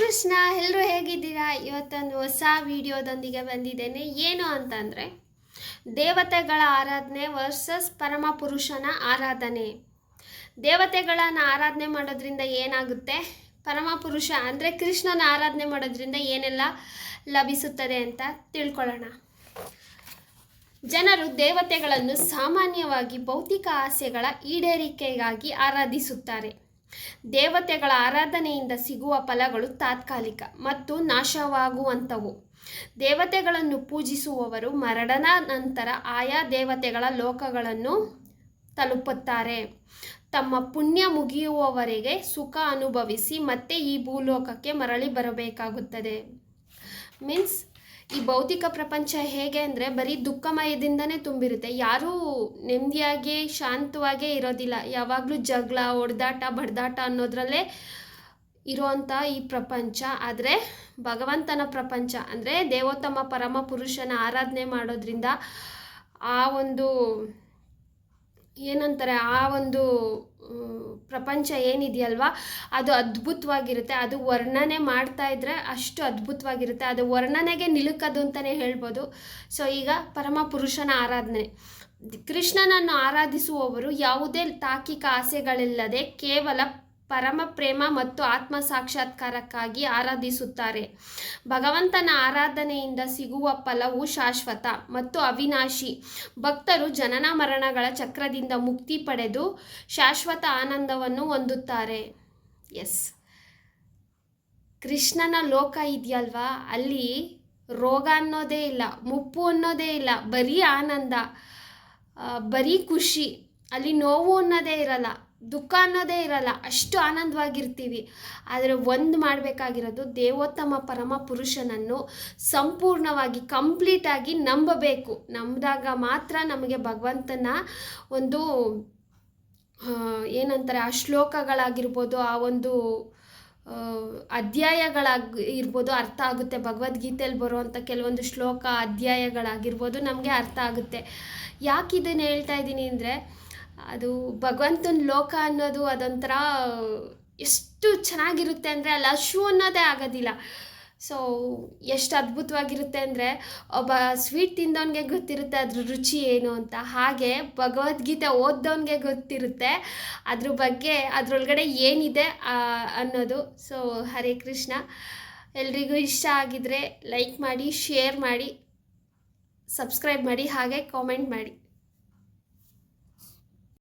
ಕೃಷ್ಣ, ಎಲ್ಲರೂ ಹೇಗಿದ್ದೀರಾ? ಇವತ್ತೊಂದು ಹೊಸ ವಿಡಿಯೋದೊಂದಿಗೆ ಬಂದಿದ್ದೇನೆ. ಏನು ಅಂತಂದರೆ, ದೇವತೆಗಳ ಆರಾಧನೆ ವರ್ಸಸ್ ಪರಮಪುರುಷನ ಆರಾಧನೆ. ದೇವತೆಗಳನ್ನು ಆರಾಧನೆ ಮಾಡೋದ್ರಿಂದ ಏನಾಗುತ್ತೆ, ಪರಮಪುರುಷ ಅಂದರೆ ಕೃಷ್ಣನ ಆರಾಧನೆ ಮಾಡೋದ್ರಿಂದ ಏನೆಲ್ಲ ಲಭಿಸುತ್ತದೆ ಅಂತ ತಿಳ್ಕೊಳ್ಳೋಣ. ಜನರು ದೇವತೆಗಳನ್ನು ಸಾಮಾನ್ಯವಾಗಿ ಭೌತಿಕ ಆಸೆಗಳ ಈಡೇರಿಕೆಗಾಗಿ ಆರಾಧಿಸುತ್ತಾರೆ. ದೇವತೆಗಳ ಆರಾಧನೆಯಿಂದ ಸಿಗುವ ಫಲಗಳು ತಾತ್ಕಾಲಿಕ ಮತ್ತು ನಾಶವಾಗುವಂಥವು. ದೇವತೆಗಳನ್ನು ಪೂಜಿಸುವವರು ಮರಣದ ನಂತರ ಆಯಾ ದೇವತೆಗಳ ಲೋಕಗಳನ್ನು ತಲುಪುತ್ತಾರೆ. ತಮ್ಮ ಪುಣ್ಯ ಮುಗಿಯುವವರೆಗೆ ಸುಖ ಅನುಭವಿಸಿ ಮತ್ತೆ ಈ ಭೂಲೋಕಕ್ಕೆ ಮರಳಿ ಬರಬೇಕಾಗುತ್ತದೆ. ಮೀನ್ಸ್ ಈ ಭೌತಿಕ ಪ್ರಪಂಚ ಹೇಗೆ ಅಂದರೆ ಬರೀ ದುಃಖಮಯದಿಂದನೇ ತುಂಬಿರುತ್ತೆ. ಯಾರೂ ನೆಮ್ಮದಿಯಾಗಿ ಶಾಂತವಾಗೇ ಇರೋದಿಲ್ಲ. ಯಾವಾಗಲೂ ಜಗಳ, ಹೊಡೆದಾಟ, ಬಡ್ದಾಟ ಅನ್ನೋದ್ರಲ್ಲೇ ಇರೋವಂಥ ಈ ಪ್ರಪಂಚ. ಆದರೆ ಭಗವಂತನ ಪ್ರಪಂಚ ಅಂದರೆ ದೇವೋತ್ತಮ ಪರಮ ಪುರುಷನ ಆರಾಧನೆ ಮಾಡೋದ್ರಿಂದ ಆ ಒಂದು ಏನಂತಾರೆ, ಆ ಒಂದು ಪ್ರಪಂಚ ಏನಿದೆಯಲ್ವ ಅದು ಅದ್ಭುತವಾಗಿರುತ್ತೆ. ಅದು ವರ್ಣನೆ ಮಾಡ್ತಾ ಇದ್ದರೆ ಅಷ್ಟು ಅದ್ಭುತವಾಗಿರುತ್ತೆ. ಅದು ವರ್ಣನೆಗೆ ನಿಲುಕದು ಅಂತಲೇ ಹೇಳ್ಬೋದು. ಸೊ ಈಗ ಪರಮ ಪುರುಷನ ಆರಾಧನೆ. ಕೃಷ್ಣನನ್ನು ಆರಾಧಿಸುವವರು ಯಾವುದೇ ತಾರ್ಕಿಕ ಆಸೆಗಳಿಲ್ಲದೆ ಕೇವಲ ಪರಮ ಪ್ರೇಮ ಮತ್ತು ಆತ್ಮ ಸಾಕ್ಷಾತ್ಕಾರಕ್ಕಾಗಿ ಆರಾಧಿಸುತ್ತಾರೆ. ಭಗವಂತನ ಆರಾಧನೆಯಿಂದ ಸಿಗುವ ಫಲವು ಶಾಶ್ವತ ಮತ್ತು ಅವಿನಾಶಿ. ಭಕ್ತರು ಜನನ ಮರಣಗಳ ಚಕ್ರದಿಂದ ಮುಕ್ತಿ ಪಡೆದು ಶಾಶ್ವತ ಆನಂದವನ್ನು ಹೊಂದುತ್ತಾರೆ. ಎಸ್, ಕೃಷ್ಣನ ಲೋಕ ಇದೆಯಲ್ವಾ, ಅಲ್ಲಿ ರೋಗ ಅನ್ನೋದೇ ಇಲ್ಲ, ಮುಪ್ಪು ಅನ್ನೋದೇ ಇಲ್ಲ, ಬರೀ ಆನಂದ, ಬರೀ ಖುಷಿ. ಅಲ್ಲಿ ನೋವು ಅನ್ನೋದೇ ಇರಲ್ಲ, ದುಃಖ ಅನ್ನೋದೇ ಇರಲ್ಲ, ಅಷ್ಟು ಆನಂದವಾಗಿರ್ತೀವಿ. ಆದರೆ ಒಂದು ಮಾಡಬೇಕಾಗಿರೋದು ದೇವೋತ್ತಮ ಪರಮ ಪುರುಷನನ್ನು ಸಂಪೂರ್ಣವಾಗಿ ಕಂಪ್ಲೀಟಾಗಿ ನಂಬಬೇಕು. ನಂಬಿದಾಗ ಮಾತ್ರ ನಮಗೆ ಭಗವಂತನ ಒಂದು ಏನಂತಾರೆ, ಆ ಶ್ಲೋಕಗಳಾಗಿರ್ಬೋದು, ಆ ಒಂದು ಅಧ್ಯಾಯಗಳಾಗಿರ್ಬೋದು ಅರ್ಥ ಆಗುತ್ತೆ. ಭಗವದ್ಗೀತೆಯಲ್ಲಿ ಬರುವಂಥ ಕೆಲವೊಂದು ಶ್ಲೋಕ ಅಧ್ಯಾಯಗಳಾಗಿರ್ಬೋದು ನಮಗೆ ಅರ್ಥ ಆಗುತ್ತೆ. ಯಾಕೆ ಇದನ್ನು ಹೇಳ್ತಾ ಇದ್ದೀನಿ ಅಂದರೆ, ಅದು ಭಗವಂತನ ಲೋಕ ಅನ್ನೋದು ಅದೊಂಥರ ಎಷ್ಟು ಚೆನ್ನಾಗಿರುತ್ತೆ ಅಂದರೆ ಅಲ್ಲಿ ಹಶು ಅನ್ನೋದೇ ಆಗೋದಿಲ್ಲ. ಸೊ ಎಷ್ಟು ಅದ್ಭುತವಾಗಿರುತ್ತೆ ಅಂದರೆ, ಒಬ್ಬ ಸ್ವೀಟ್ ತಿಂದವನಿಗೆ ಗೊತ್ತಿರುತ್ತೆ ಅದ್ರ ರುಚಿ ಏನು ಅಂತ. ಹಾಗೆ ಭಗವದ್ಗೀತೆ ಓದ್ದವನಿಗೆ ಗೊತ್ತಿರುತ್ತೆ ಅದ್ರ ಬಗ್ಗೆ, ಅದರೊಳಗಡೆ ಏನಿದೆ ಅನ್ನೋದು. ಸೊ ಹರೇ ಕೃಷ್ಣ. ಎಲ್ರಿಗೂ ಇಷ್ಟ ಆಗಿದರೆ ಲೈಕ್ ಮಾಡಿ, ಶೇರ್ ಮಾಡಿ, ಸಬ್ಸ್ಕ್ರೈಬ್ ಮಾಡಿ, ಹಾಗೆ ಕಾಮೆಂಟ್ ಮಾಡಿ.